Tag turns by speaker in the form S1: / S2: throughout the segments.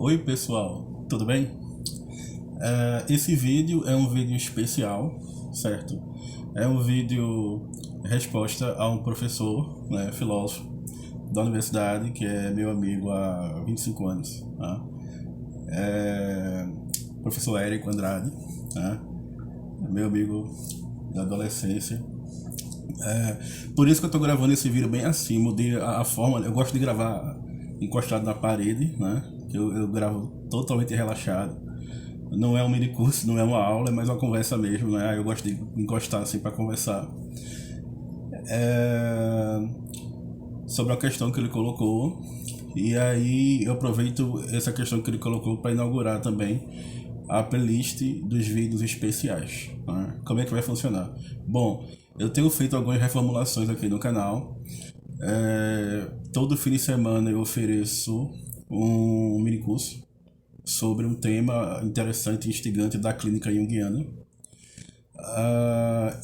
S1: Oi pessoal, tudo bem? Esse vídeo é um vídeo especial, certo? É um vídeo resposta a um professor, né, filósofo da universidade, que é meu amigo há 25 anos, tá? Professor Érico Andrade, tá? Meu amigo da adolescência. Por isso que eu estou gravando esse vídeo bem assim, mudei a forma. Eu gosto de gravar encostado na parede, né? Eu gravo totalmente relaxado. Não é um mini curso, não é uma aula, é mais uma conversa mesmo, né? Eu gosto de encostar assim para conversar. É, Sobre a questão que ele colocou. E aí eu aproveito essa questão que ele colocou para inaugurar também a playlist dos vídeos especiais, né? Como é que vai funcionar? Bom, eu tenho feito algumas reformulações aqui no canal. Todo fim de semana eu ofereço um mini curso sobre um tema interessante e instigante da clínica junguiana.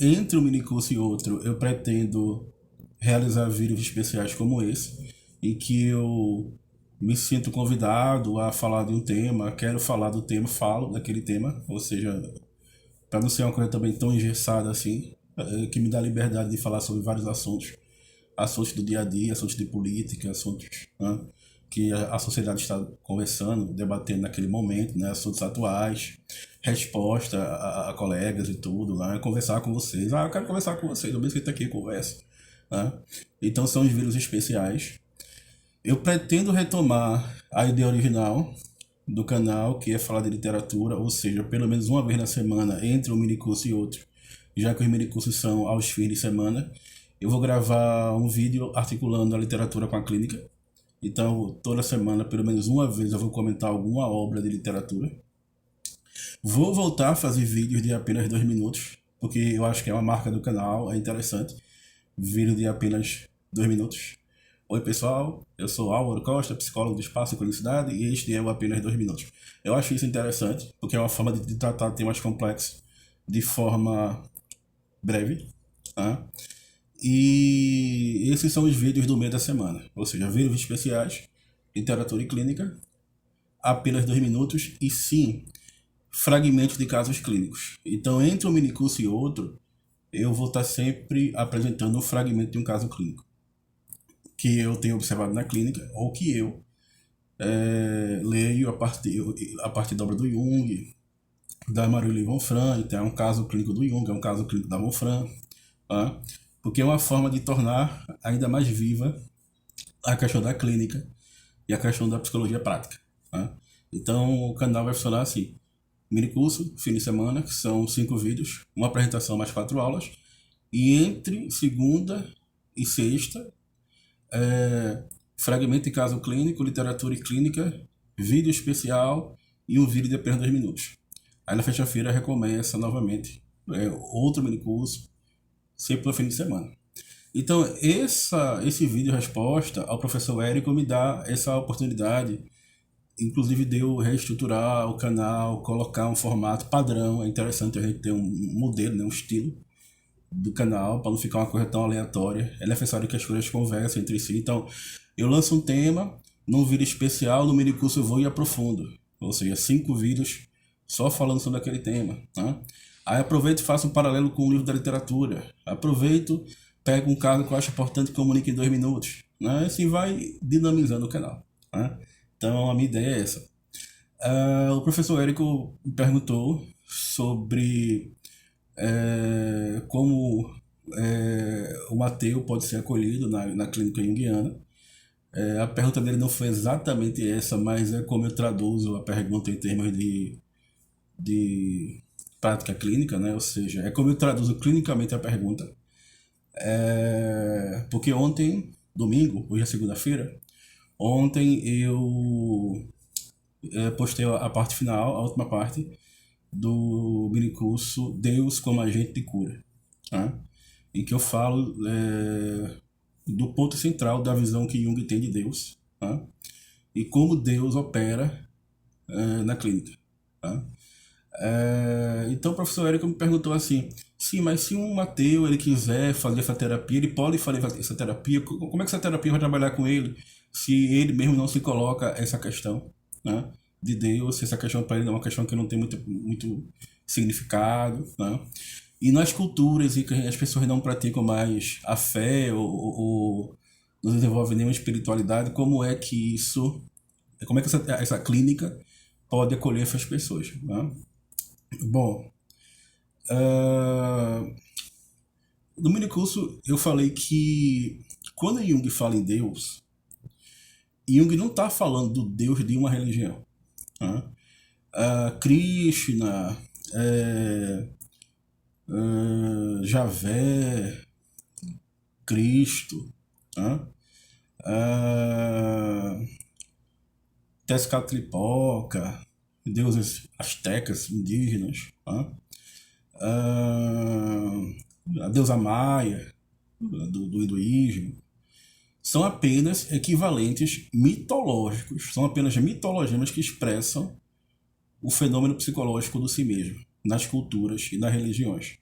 S1: Entre um minicurso e outro, eu pretendo realizar vídeos especiais como esse, em que eu me sinto convidado a falar de um tema, quero falar do tema, falo daquele tema, ou seja, para não ser uma coisa também tão engessada assim, que me dá liberdade de falar sobre vários assuntos do dia a dia, assuntos de política, assuntos, né, que a sociedade está conversando, debatendo naquele momento, né, assuntos atuais, resposta a colegas e tudo, né, conversar com vocês. Eu quero conversar com vocês, eu mesmo que está aqui e conversa. Né? Então são os vídeos especiais. Eu pretendo retomar a ideia original do canal, que é falar de literatura, ou seja, pelo menos uma vez na semana, entre um minicurso e outro, já que os minicursos são aos fins de semana. Eu vou gravar um vídeo articulando a literatura com a clínica. Então, toda semana, pelo menos uma vez, eu vou comentar alguma obra de literatura. Vou voltar a fazer vídeos de apenas 2 minutos, porque eu acho que é uma marca do canal, é interessante. Vídeo de apenas 2 minutos. Oi pessoal, eu sou Álvaro Costa, psicólogo do Espaço e Cronicidade, e este é o apenas 2 minutos. Eu acho isso interessante, porque é uma forma de tratar temas complexos de forma breve, tá? E esses são os vídeos do meio da semana, ou seja, vídeos especiais, literatura e clínica, apenas 2 minutos, e sim, fragmentos de casos clínicos. Então, entre um minicurso e outro, eu vou estar sempre apresentando um fragmento de um caso clínico que eu tenho observado na clínica, ou que eu leio a partir da obra do Jung, da Marie von Franz. Então é um caso clínico do Jung, é um caso clínico da von Franz, tá? Porque é uma forma de tornar ainda mais viva a questão da clínica e a questão da psicologia prática, tá? Então o canal vai funcionar assim: mini curso, fim de semana, que são 5 vídeos, uma apresentação mais 4 aulas, e entre segunda e sexta, fragmento de caso clínico, literatura e clínica, vídeo especial e um vídeo de apenas 2 minutos. Aí na sexta-feira recomeça novamente outro mini curso, sempre no fim de semana. Então esse vídeo resposta ao professor Érico me dá essa oportunidade, inclusive de eu reestruturar o canal, colocar um formato padrão. É interessante a gente ter um modelo, né, um estilo do canal, para não ficar uma coisa tão aleatória. É necessário que as coisas conversem entre si. Então, eu lanço um tema, num vídeo especial, no mini curso eu vou e aprofundo. Ou seja, 5 vídeos só falando sobre aquele tema, tá? Aí aproveito e faço um paralelo com o livro da literatura. Aproveito, pego um caso que eu acho importante e comunico em 2 minutos. Né? Assim vai dinamizando o canal. Né? Então, a minha ideia é essa. O professor Érico me perguntou sobre como o Mateu pode ser acolhido na clínica junguiana. A pergunta dele não foi exatamente essa, mas é como eu traduzo a pergunta em termos de prática clínica, né? Ou seja, é como eu traduzo clinicamente a pergunta. Porque ontem, domingo, hoje é segunda-feira, ontem eu postei a parte final, a última parte do minicurso Deus como Agente de Cura, tá? Em que eu falo do ponto central da visão que Jung tem de Deus, tá? E como Deus opera na clínica. Tá? Então o professor Érico me perguntou assim: sim, mas se um ateu ele quiser fazer essa terapia, ele pode fazer essa terapia? Como é que essa terapia vai trabalhar com ele se ele mesmo não se coloca essa questão? Né? de Deus, essa questão para ele é uma questão que não tem muito significado, né? E nas culturas em que as pessoas não praticam mais a fé ou não desenvolvem nenhuma espiritualidade, como é que essa clínica pode acolher essas pessoas, né? Bom, ah, no mini curso eu falei que quando Jung fala em Deus, Jung não está falando do Deus de uma religião, né? Krishna, Javé, Cristo, né? Tezcatlipoca, deuses astecas, indígenas, né? A deusa Maia, do hinduísmo, são apenas equivalentes mitológicos, são apenas mitologias que expressam o fenômeno psicológico do si mesmo, nas culturas e nas religiões,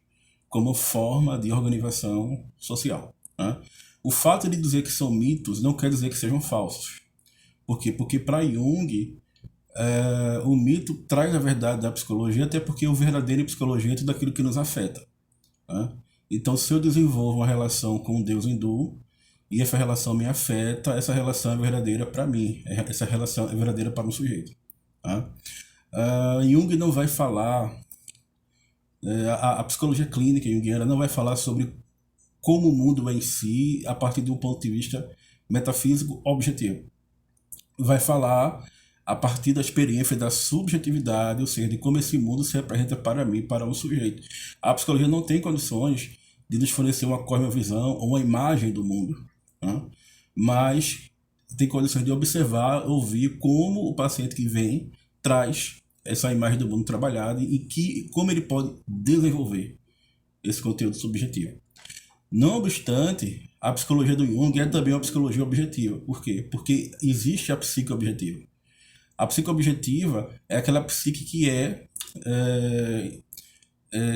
S1: como forma de organização social, né? O fato de dizer que são mitos não quer dizer que sejam falsos. Por quê? Porque para Jung, o mito traz a verdade da psicologia, até porque o verdadeiro em psicologia é tudo aquilo que nos afeta, né? Então, se eu desenvolvo uma relação com um deus hindu e essa relação me afeta, essa relação é verdadeira para mim, essa relação é verdadeira para o sujeito, tá? Jung não vai falar, a psicologia clínica junguiana não vai falar sobre como o mundo é em si a partir de um ponto de vista metafísico objetivo. Vai falar a partir da experiência da subjetividade, ou seja, de como esse mundo se representa para mim, para um sujeito. A psicologia não tem condições de nos fornecer uma cosmovisão ou uma imagem do mundo, né? Mas tem condições de observar, ouvir como o paciente que vem traz essa imagem do mundo trabalhada e como ele pode desenvolver esse conteúdo subjetivo. Não obstante, a psicologia do Jung é também uma psicologia objetiva. Por quê? Porque existe a psique objetiva. A psique objetiva é aquela psique que é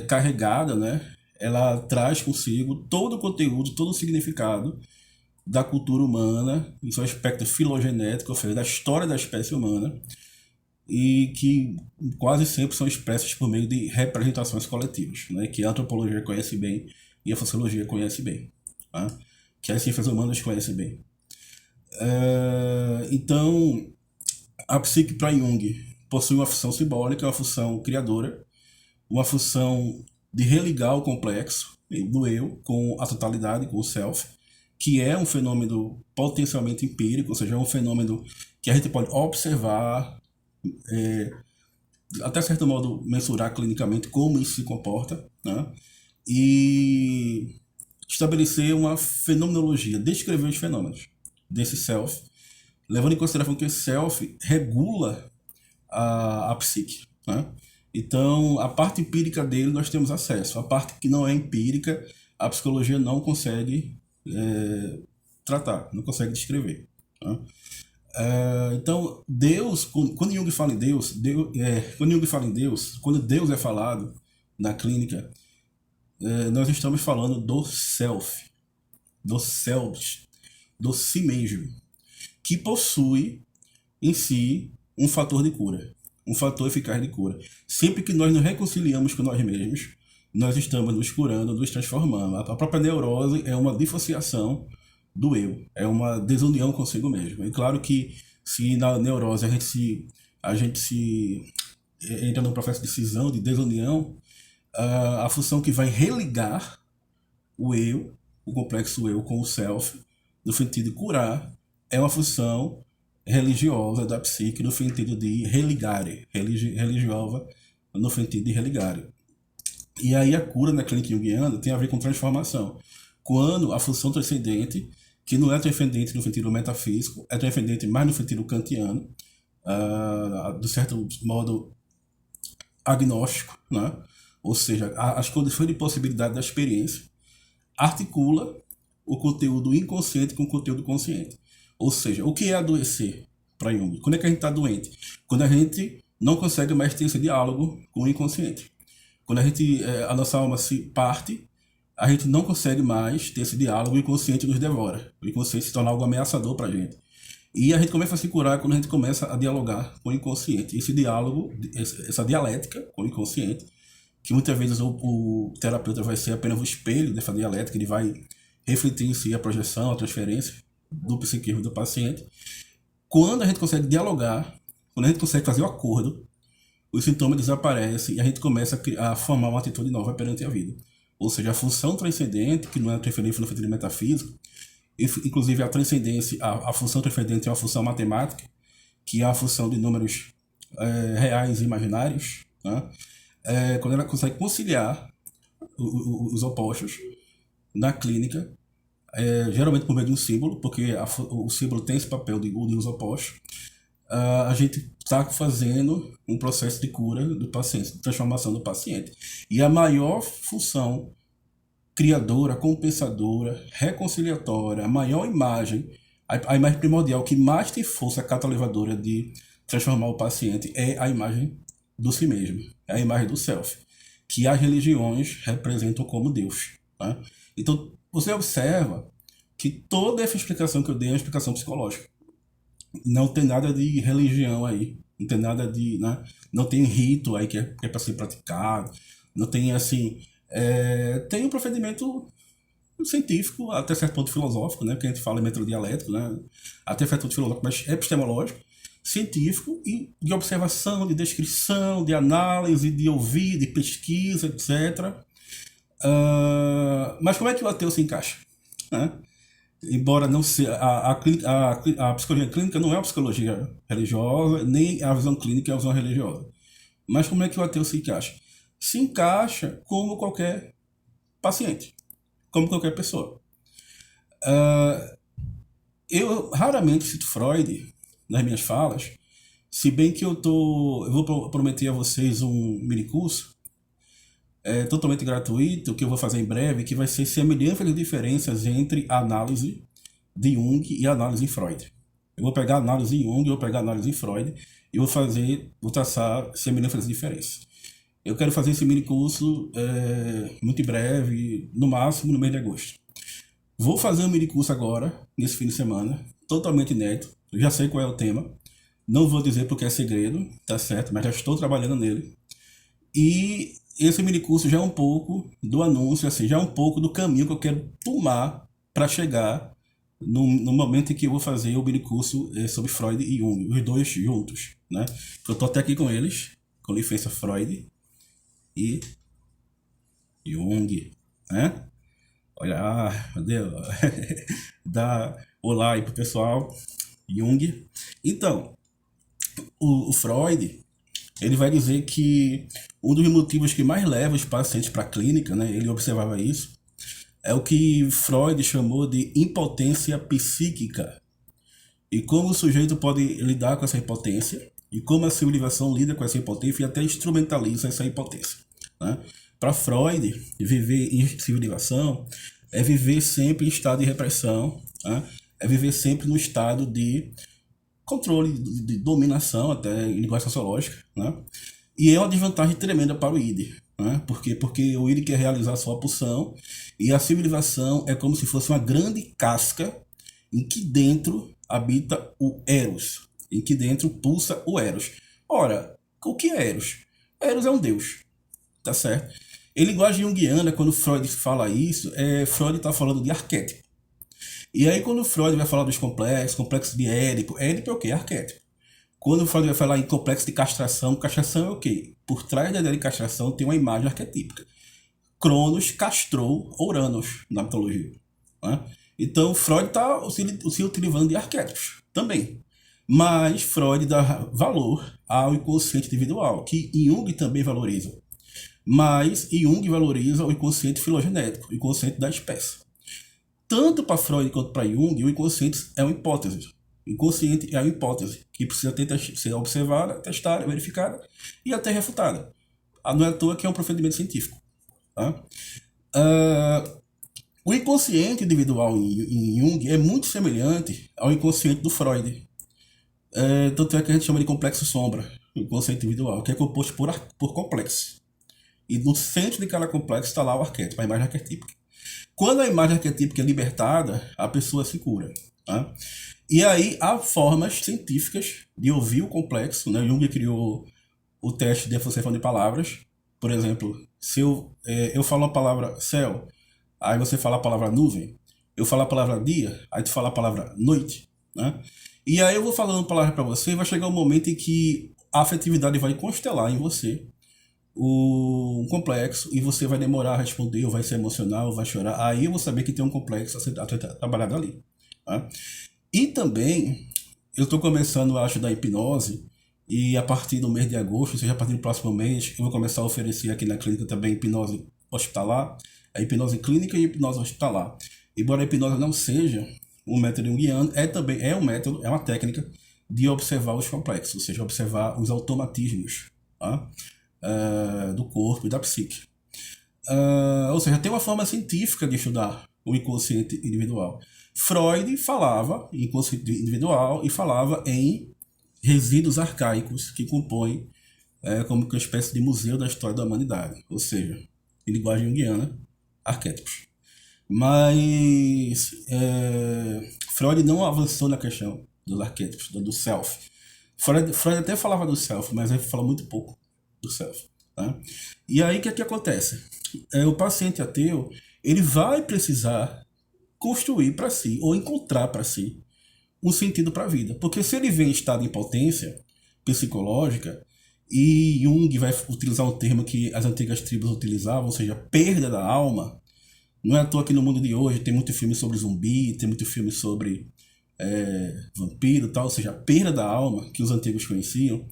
S1: carregada, né? Ela traz consigo todo o conteúdo, todo o significado da cultura humana, em seu aspecto filogenético, ou seja, da história da espécie humana, e que quase sempre são expressas por meio de representações coletivas, né? Que a antropologia conhece bem e a sociologia conhece bem, tá? Que as ciências humanas conhecem bem. Então, a psique para Jung possui uma função simbólica, uma função criadora, uma função de religar o complexo do eu com a totalidade, com o self, que é um fenômeno potencialmente empírico, ou seja, é um fenômeno que a gente pode observar, até certo modo mensurar clinicamente como isso se comporta, né? E estabelecer uma fenomenologia, descrever os fenômenos desse self, levando em consideração que esse self regula a psique, né? Então, a parte empírica dele nós temos acesso. A parte que não é empírica, a psicologia não consegue tratar, não consegue descrever, né? Então, Deus, quando Jung fala em Deus, quando Deus é falado na clínica, nós estamos falando do self, do si mesmo, que possui em si um fator de cura, um fator eficaz de cura. Sempre que nós nos reconciliamos com nós mesmos, nós estamos nos curando, nos transformando. A própria neurose é uma dissociação do eu, é uma desunião consigo mesmo. É claro que se na neurose a gente se entra num processo de cisão, de desunião, a função que vai religar o eu, o complexo eu com o self, no sentido de curar, é uma função religiosa da psique, no sentido de religare, religiosa no sentido de religare. E aí a cura na clínica junguiana tem a ver com transformação. Quando a função transcendente, que não é transcendente no sentido metafísico, é transcendente mais no sentido kantiano, de certo modo agnóstico, né? Ou seja, as condições de possibilidade da experiência, articula o conteúdo inconsciente com o conteúdo consciente. Ou seja, o que é adoecer para Jung? Quando é que a gente está doente? Quando a gente não consegue mais ter esse diálogo com o inconsciente. Quando a nossa alma se parte, a gente não consegue mais ter esse diálogo, o inconsciente nos devora. O inconsciente se torna algo ameaçador para a gente. E a gente começa a se curar quando a gente começa a dialogar com o inconsciente. Esse diálogo, essa dialética com o inconsciente, que muitas vezes o terapeuta vai ser apenas o espelho dessa dialética, ele vai refletir em si a projeção, a transferência do psiquismo do paciente. Quando a gente consegue dialogar, quando a gente consegue fazer o acordo, os sintomas desaparecem e a gente começa a formar uma atitude nova perante a vida. Ou seja, a função transcendente, que não é transferência no sentido metafísico, inclusive a transcendência, a função transcendente é uma função matemática, que é a função de números reais e imaginários, né? Quando ela consegue conciliar os opostos na clínica, geralmente por meio de um símbolo, porque o símbolo tem esse papel de unir os opostos, a gente está fazendo um processo de cura do paciente, de transformação do paciente. E a maior função criadora, compensadora, reconciliatória, a maior imagem, a imagem primordial que mais tem força catalivadora de transformar o paciente é a imagem do si mesmo, é a imagem do self, que as religiões representam como Deus. Né? Então, você observa que toda essa explicação que eu dei é uma explicação psicológica. Não tem nada de religião aí, não tem nada de, né? Não tem rito aí que é para ser praticado, não tem assim, tem um procedimento científico, até certo ponto filosófico, né? Que a gente fala em metrodialético, né? Até certo ponto filosófico, mas epistemológico, científico e de observação, de descrição, de análise, de ouvir, de pesquisa, etc. Mas como é que o ateu se encaixa? Né? Embora não seja a psicologia clínica não é uma psicologia religiosa, nem a visão clínica é uma visão religiosa. Mas como é que o ateu se encaixa? Se encaixa como qualquer paciente, como qualquer pessoa. Eu raramente cito Freud nas minhas falas, se bem que eu vou prometer a vocês um mini curso totalmente gratuito, que eu vou fazer em breve, que vai ser semelhança de diferenças entre a análise de Jung e a análise em Freud. Eu vou pegar a análise em Jung, eu vou pegar a análise em Freud e vou traçar semelhanças de diferenças. Eu quero fazer esse mini curso muito em breve, no máximo no mês de agosto. Vou fazer um mini curso agora, nesse fim de semana, totalmente inédito. Eu já sei qual é o tema. Não vou dizer porque é segredo, tá certo? Mas já estou trabalhando nele. E esse mini curso já é um pouco do anúncio, assim, já é um pouco do caminho que eu quero tomar para chegar no momento em que eu vou fazer o mini curso sobre Freud e Jung, os dois juntos, né? Eu tô até aqui com eles, com licença, Freud e Jung, né? Olha, meu Deus, dá olá aí pro pessoal, Jung. Então, o Freud, ele vai dizer que um dos motivos que mais leva os pacientes para a clínica, né, ele observava isso, é o que Freud chamou de impotência psíquica. E como o sujeito pode lidar com essa impotência, e como a civilização lida com essa impotência e até instrumentaliza essa impotência. Né? Para Freud, viver em civilização é viver sempre em estado de repressão, né? É viver sempre no estado de controle, de dominação, até em linguagem sociológica, né? E é uma desvantagem tremenda para o id, né? Porque o id quer realizar a sua pulsão e a civilização é como se fosse uma grande casca em que dentro habita o Eros, em que dentro pulsa o Eros. Ora, o que é Eros? Eros é um deus, tá certo? Em linguagem junguiana, quando Freud fala isso, Freud está falando de arquétipo. E aí quando Freud vai falar dos complexo de Édipo é o quê? Arquétipo. Quando Freud vai falar em complexo de castração é o quê? Por trás da ideia de castração tem uma imagem arquetípica. Cronos castrou Uranus na mitologia. Né? Então Freud está se utilizando de arquétipos também. Mas Freud dá valor ao inconsciente individual, que Jung também valoriza. Mas Jung valoriza o inconsciente filogenético, o inconsciente da espécie. Tanto para Freud quanto para Jung, o inconsciente é uma hipótese. O inconsciente é uma hipótese que precisa ser observada, testada, verificada e até refutada. Não é à toa que é um procedimento científico. Tá? O inconsciente individual em Jung é muito semelhante ao inconsciente do Freud. Tanto é que a gente chama de complexo sombra, o inconsciente individual, que é composto por complexos. E no centro de cada complexo está lá o arquétipo, a imagem arquetípica. Quando a imagem arquetípica é libertada, a pessoa se cura. Tá? E aí há formas científicas de ouvir o complexo, né? Jung criou o teste de associação de palavras. Por exemplo, se eu falo a palavra céu, aí você fala a palavra nuvem, eu falo a palavra dia, aí tu fala a palavra noite, né? E aí eu vou falando palavra para você, e vai chegar um momento em que a afetividade vai constelar em você o complexo e você vai demorar a responder, ou vai ser emocional, ou vai chorar. Aí eu vou saber que tem um complexo a ser trabalhado ali. Tá? E também, eu estou começando, acho, da hipnose, e a partir do mês de agosto, ou seja, a partir do próximo mês, eu vou começar a oferecer aqui na clínica também hipnose hospitalar, a hipnose clínica e hipnose hospitalar. Embora a hipnose não seja um método junguiano, também um método, é uma técnica de observar os complexos, ou seja, observar os automatismos, tá? Do corpo e da psique. Ou seja, tem uma forma científica de estudar o inconsciente individual. Freud falava em inconsciente individual e falava em resíduos arcaicos que compõem como que uma espécie de museu da história da humanidade, ou seja, em linguagem junguiana, arquétipos. Mas Freud não avançou na questão dos arquétipos, do self. Freud até falava do self, mas ele fala muito pouco do self. Tá? E aí o que acontece? O paciente ateu ele vai precisar construir para si, ou encontrar para si, um sentido para a vida. Porque se ele vem em estado de impotência psicológica, e Jung vai utilizar um termo que as antigas tribos utilizavam, ou seja, perda da alma. Não é à toa que no mundo de hoje tem muito filme sobre zumbi, tem muito filme sobre vampiro e tal, ou seja, a perda da alma que os antigos conheciam.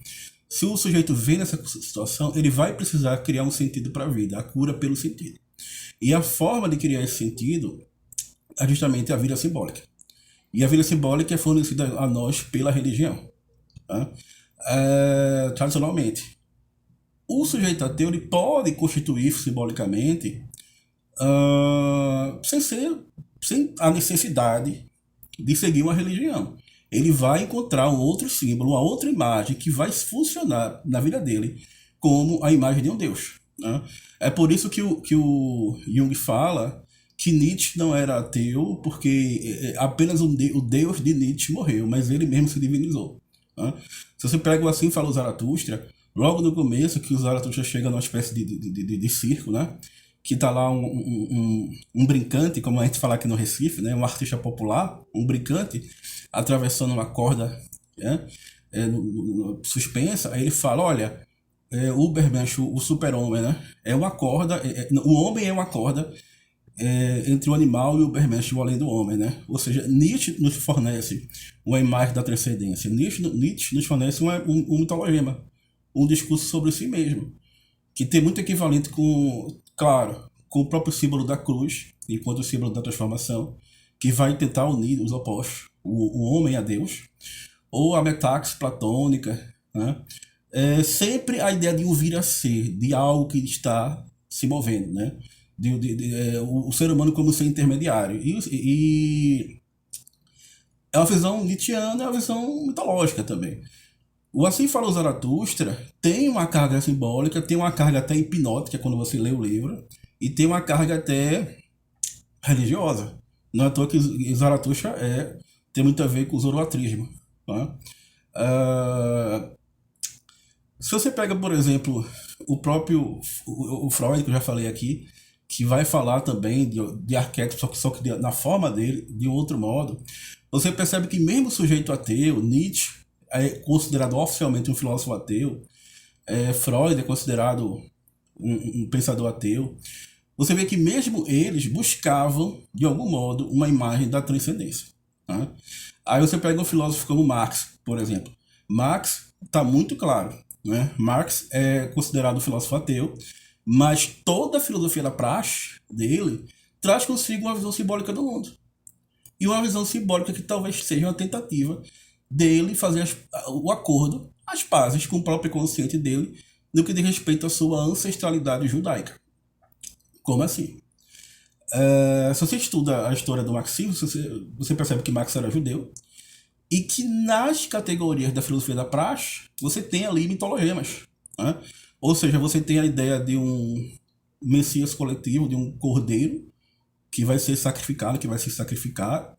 S1: Se o sujeito vem nessa situação, ele vai precisar criar um sentido para a vida, a cura pelo sentido. E a forma de criar esse sentido é justamente a vida simbólica. E a vida simbólica é fornecida a nós pela religião. Tá? Tradicionalmente. O sujeito ateu ele pode constituir simbolicamente sem a necessidade de seguir uma religião. Ele vai encontrar um outro símbolo, uma outra imagem que vai funcionar na vida dele como a imagem de um Deus. Né? É por isso que o Jung fala que Nietzsche não era ateu, porque apenas o Deus de Nietzsche morreu, mas ele mesmo se divinizou. Né? Se você pega o Assim Fala o Zaratustra, logo no começo, que o Zaratustra chega numa espécie de circo, né? Que tá lá um brincante, como a gente fala aqui no Recife, né? Um artista popular, um brincante, atravessando uma corda suspensa, aí ele fala, olha, o Ubermensch, o super-homem, né? É uma corda, o homem é uma corda entre o animal e o Ubermensch, o além do homem, né? Ou seja, Nietzsche nos fornece uma imagem da transcendência. Nietzsche nos fornece um mitologema, um discurso sobre si mesmo, que tem muito equivalente com, claro, com o próprio símbolo da cruz, enquanto símbolo da transformação, que vai tentar unir os opostos, o homem a Deus, ou a metax platônica, né? Sempre a ideia de um vir a ser, de algo que está se movendo, né? O ser humano como ser intermediário. E é uma visão nietzschiana, é uma visão mitológica também. O Assim Fala o Zaratustra tem uma carga simbólica, tem uma carga até hipnótica quando você lê o livro, e tem uma carga até religiosa. Não é à toa que Zaratustra tem muito a ver com o zoroatrismo. Tá? Se você pega, por exemplo, o próprio o Freud, que eu já falei aqui, que vai falar também de arquétipos, só que na forma dele, de um outro modo, você percebe que mesmo o sujeito ateu, Nietzsche, é considerado oficialmente um filósofo ateu, Freud é considerado um pensador ateu, você vê que mesmo eles buscavam, de algum modo, uma imagem da transcendência. Tá? Aí você pega um filósofo como Marx, por exemplo. Marx está muito claro. Né? Marx é considerado um filósofo ateu, mas toda a filosofia da praxe dele traz consigo uma visão simbólica do mundo. E uma visão simbólica que talvez seja uma tentativa dele fazer o acordo, as pazes com o próprio consciente dele, no que diz respeito à sua ancestralidade judaica. Como assim? Se você estuda a história do marxismo, você percebe que Marx era judeu, e que nas categorias da filosofia da praxe, você tem ali mitologemas. Né? Ou seja, você tem a ideia de um Messias coletivo, de um cordeiro, que vai ser sacrificado, que vai se sacrificar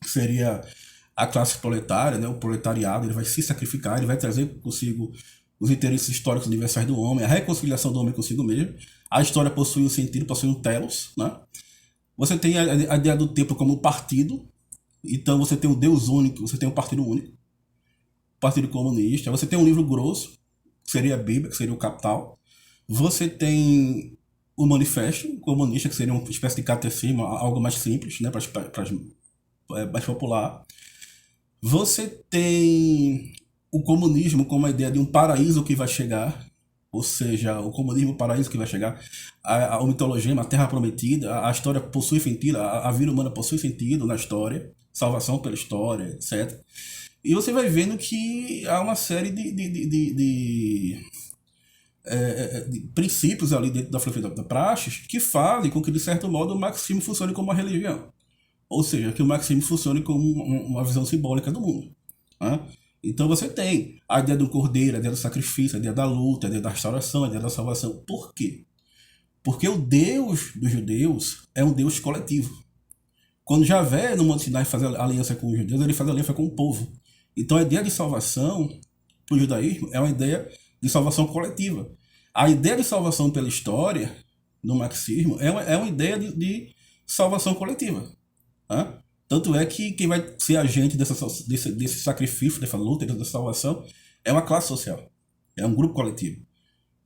S1: que seria a classe proletária, né, o proletariado. Ele vai se sacrificar, ele vai trazer consigo os interesses históricos universais do homem, a reconciliação do homem consigo mesmo. A história possui um sentido, possui um telos, né? Você tem a ideia do templo como partido, então você tem o Deus único, você tem um partido único, Partido Comunista. Você tem um livro grosso, que seria a Bíblia, que seria o Capital. Você tem o Manifesto Comunista, que seria uma espécie de catecismo, algo mais simples, né, mais popular. Você tem o comunismo como a ideia de um paraíso que vai chegar, ou seja, o comunismo, o paraíso que vai chegar, o mitologema, a terra prometida, a história possui sentido, a vida humana possui sentido na história, salvação pela história, etc. E você vai vendo que há uma série de princípios ali dentro da filosofia da praxis que fazem com que, de certo modo, o marxismo funcione como uma religião. Ou seja, que o marxismo funcione como uma visão simbólica do mundo. Né? Então você tem a ideia do cordeiro, a ideia do sacrifício, a ideia da luta, a ideia da restauração, a ideia da salvação. Por quê? Porque o Deus dos judeus é um Deus coletivo. Quando Javé, no Monte Sinai, faz aliança com os judeus, ele faz aliança com o povo. Então a ideia de salvação para o judaísmo é uma ideia de salvação coletiva. A ideia de salvação pela história, no marxismo, é uma ideia de salvação coletiva. Né? Tanto é que quem vai ser agente desse sacrifício, dessa luta, dessa salvação, é uma classe social, é um grupo coletivo,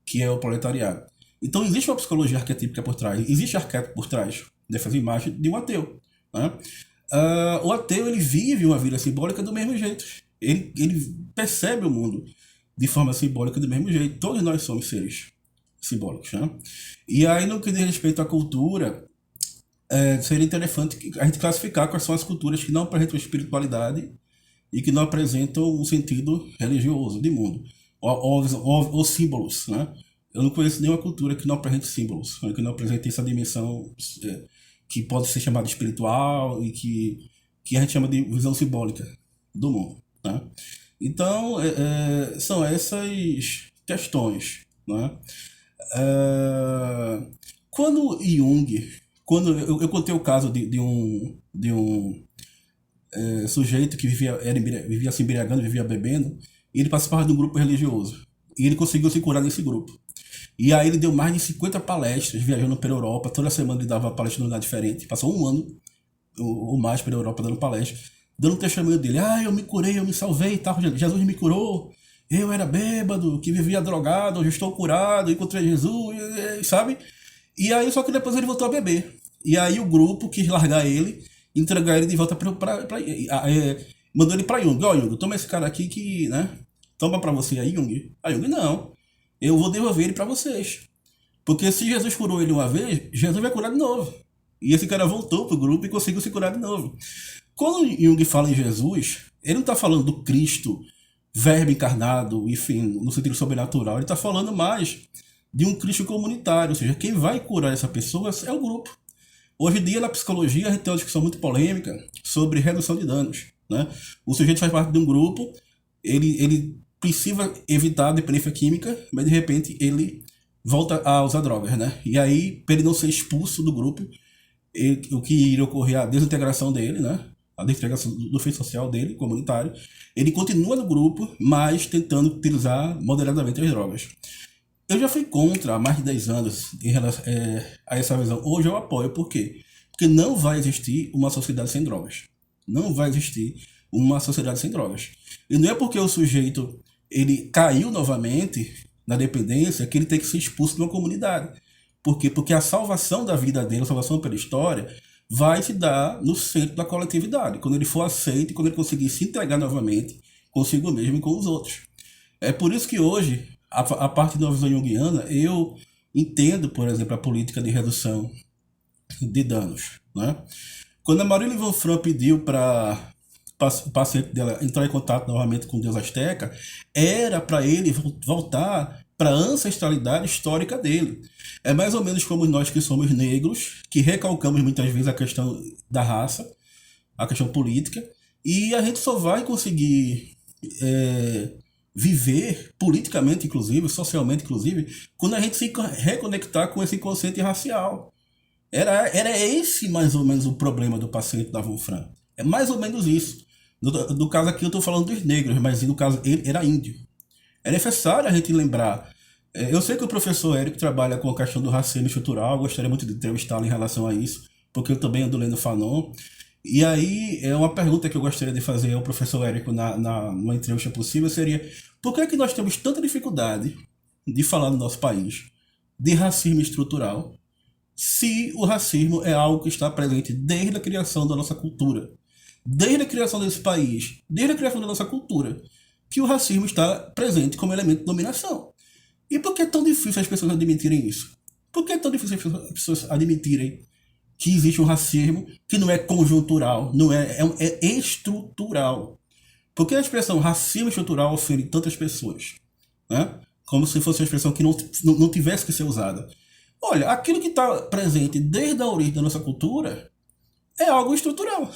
S1: que é o proletariado. Então existe uma psicologia arquetípica por trás, existe arquétipo por trás dessas imagens de um ateu. Né? O ateu, ele vive uma vida simbólica do mesmo jeito. Ele percebe o mundo de forma simbólica do mesmo jeito. Todos nós somos seres simbólicos. Né? E aí, no que diz respeito à cultura, seria interessante a gente classificar quais são as culturas que não apresentam espiritualidade e que não apresentam um sentido religioso de mundo. Ou símbolos. Né? Eu não conheço nenhuma cultura que não apresente símbolos, que não apresente essa dimensão que pode ser chamada espiritual e que a gente chama de visão simbólica do mundo. Né? Então, são essas questões. Né? Quando Jung, eu contei o caso de um sujeito que vivia se embriagando, vivia bebendo, e ele participava de um grupo religioso. E ele conseguiu se curar nesse grupo. E aí ele deu mais de 50 palestras, viajando pela Europa. Toda semana ele dava palestra num lugar diferente. Passou um ano ou mais pela Europa dando palestra, dando um testemunho dele. Eu me curei, eu me salvei e tal. Jesus me curou. Eu era bêbado, que vivia drogado, hoje estou curado, encontrei Jesus, sabe? E aí, só que depois ele voltou a beber. E aí o grupo quis largar ele, entregar ele de volta mandou ele pra Jung. Jung, toma esse cara aqui que, né? Toma pra você aí, Jung. Aí Jung, não. Eu vou devolver ele para vocês. Porque se Jesus curou ele uma vez, Jesus vai curar de novo. E esse cara voltou pro grupo e conseguiu se curar de novo. Quando Jung fala em Jesus, ele não está falando do Cristo, verbo encarnado, enfim, no sentido sobrenatural. Ele está falando mais de um Cristo comunitário. Ou seja, quem vai curar essa pessoa é o grupo. Hoje em dia, na psicologia, a gente tem uma discussão muito polêmica sobre redução de danos. Né? O sujeito faz parte de um grupo, ele precisa evitar a dependência química, mas de repente ele volta a usar drogas, né? E aí, para ele não ser expulso do grupo, o que iria ocorrer a desintegração dele, né? A desintegração do feito social dele, comunitário, ele continua no grupo, mas tentando utilizar moderadamente as drogas. Eu já fui contra há mais de 10 anos em relação a essa visão. Hoje eu apoio. Por quê? Porque não vai existir uma sociedade sem drogas. Não vai existir uma sociedade sem drogas. E não é porque o sujeito ele caiu novamente na dependência que ele tem que ser expulso de uma comunidade. Por quê? Porque a salvação da vida dele, a salvação pela história, vai se dar no centro da coletividade. Quando ele for aceito, quando ele conseguir se entregar novamente consigo mesmo e com os outros. É por isso que hoje, a partir da visão junguiana, eu entendo, por exemplo, a política de redução de danos. Né? Quando a Marília von Franz pediu para o paciente dela entrar em contato novamente com o deus Azteca, era para ele voltar para a ancestralidade histórica dele. É mais ou menos como nós que somos negros, que recalcamos muitas vezes a questão da raça, a questão política, e a gente só vai conseguir viver politicamente, inclusive, socialmente, inclusive, quando a gente se reconectar com esse inconsciente racial. Era esse mais ou menos o problema do paciente da von Franz. É mais ou menos isso. No caso aqui eu estou falando dos negros, mas no caso ele era índio. É necessário a gente lembrar. Eu sei que o professor Érico trabalha com a questão do racismo estrutural, eu gostaria muito de entrevistá-lo em relação a isso, porque eu também ando lendo Fanon. E aí, é uma pergunta que eu gostaria de fazer ao professor Érico numa entrevista possível seria: por que é que nós temos tanta dificuldade de falar no nosso país de racismo estrutural, se o racismo é algo que está presente desde a criação da nossa cultura, desde a criação desse país, desde a criação da nossa cultura, que o racismo está presente como elemento de dominação? E por que é tão difícil as pessoas admitirem isso? Por que é tão difícil as pessoas admitirem que existe um racismo que não é conjuntural, não é estrutural? Porque a expressão racismo estrutural ofende tantas pessoas, né? Como se fosse uma expressão que não tivesse que ser usada. Olha, aquilo que está presente desde a origem da nossa cultura é algo estrutural.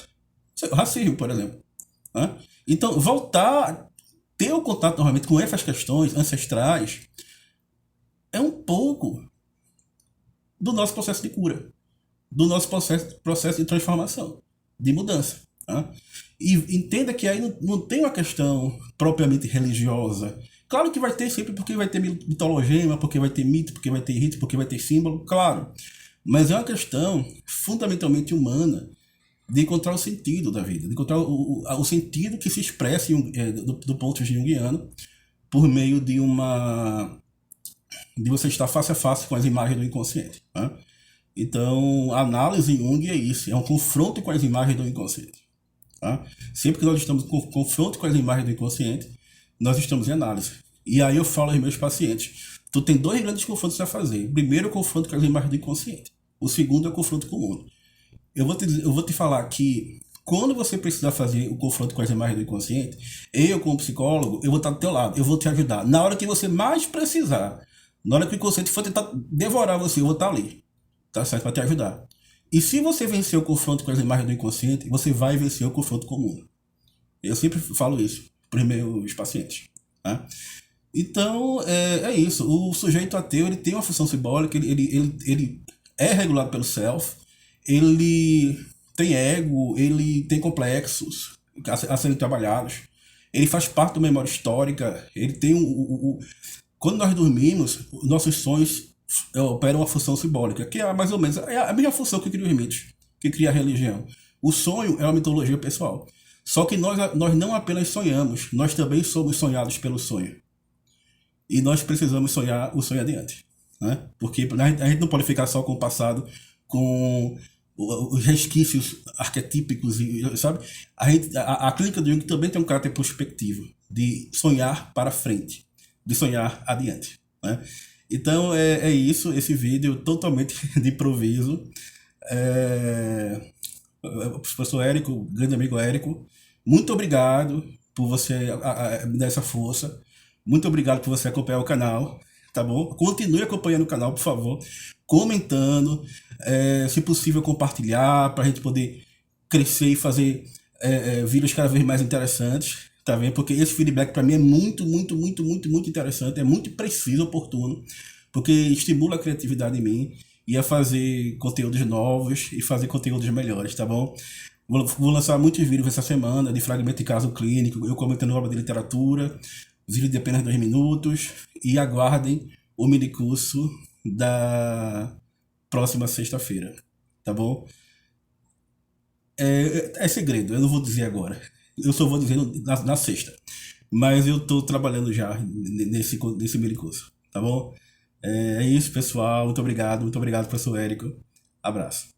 S1: Racismo, por exemplo, né? Então, voltar, ter o contato novamente com essas questões ancestrais é um pouco do nosso processo de cura, do nosso processo de transformação, de mudança. Tá? E entenda que aí não tem uma questão propriamente religiosa. Claro que vai ter sempre, porque vai ter mitologia, porque vai ter mito, porque vai ter rito, porque vai ter símbolo, claro. Mas é uma questão fundamentalmente humana de encontrar o sentido da vida, de encontrar o sentido que se expressa do ponto junguiano por meio de você estar face a face com as imagens do inconsciente. Né? Então, a análise em Jung é isso, é um confronto com as imagens do inconsciente. Tá? Sempre que nós estamos em confronto com as imagens do inconsciente, nós estamos em análise. E aí eu falo aos meus pacientes, tu tem dois grandes confrontos a fazer. O primeiro é o confronto com as imagens do inconsciente. O segundo é o confronto com o mundo. Eu vou te falar que quando você precisar fazer o confronto com as imagens do inconsciente, eu como psicólogo, eu vou estar do teu lado, eu vou te ajudar. Na hora que você mais precisar, na hora que o inconsciente for tentar devorar você, eu vou estar ali. Tá certo? Para te ajudar. E se você vencer o confronto com as imagens do inconsciente, você vai vencer o confronto com o mundo. Eu sempre falo isso para os meus pacientes. Tá? Então, é isso. O sujeito ateu ele tem uma função simbólica, ele é regulado pelo self, ele tem ego, ele tem complexos a serem trabalhados, ele faz parte da memória histórica, ele tem quando nós dormimos, nossos sonhos operam uma função simbólica, que é mais ou menos a mesma função que cria os mitos, que cria a religião. O sonho é uma mitologia pessoal. Só que nós não apenas sonhamos, nós também somos sonhados pelo sonho. E nós precisamos sonhar o sonho adiante. Né? Porque a gente não pode ficar só com o passado, com os resquícios arquetípicos, sabe? A clínica de Jung também tem um caráter prospectivo, de sonhar para frente, de sonhar adiante. Né? Então é isso, esse vídeo totalmente de improviso. O professor Érico, grande amigo Érico, muito obrigado por você me dar essa força. Muito obrigado por você acompanhar o canal, tá bom? Continue acompanhando o canal, por favor, comentando, se possível compartilhar, para a gente poder crescer e fazer vídeos cada vez mais interessantes, tá vendo? Porque esse feedback para mim é muito, muito, muito, muito, muito interessante, é muito preciso, oportuno, porque estimula a criatividade em mim e a fazer conteúdos novos e fazer conteúdos melhores, tá bom? Vou lançar muitos vídeos essa semana de fragmento de caso clínico, eu comentando obra de literatura, vídeo de apenas 2 minutos, e aguardem o minicurso da próxima sexta-feira, tá bom? É segredo, eu não vou dizer agora, eu só vou dizer na sexta, mas eu estou trabalhando já nesse minicurso, tá bom? É isso, pessoal, muito obrigado, professor Érico, abraço.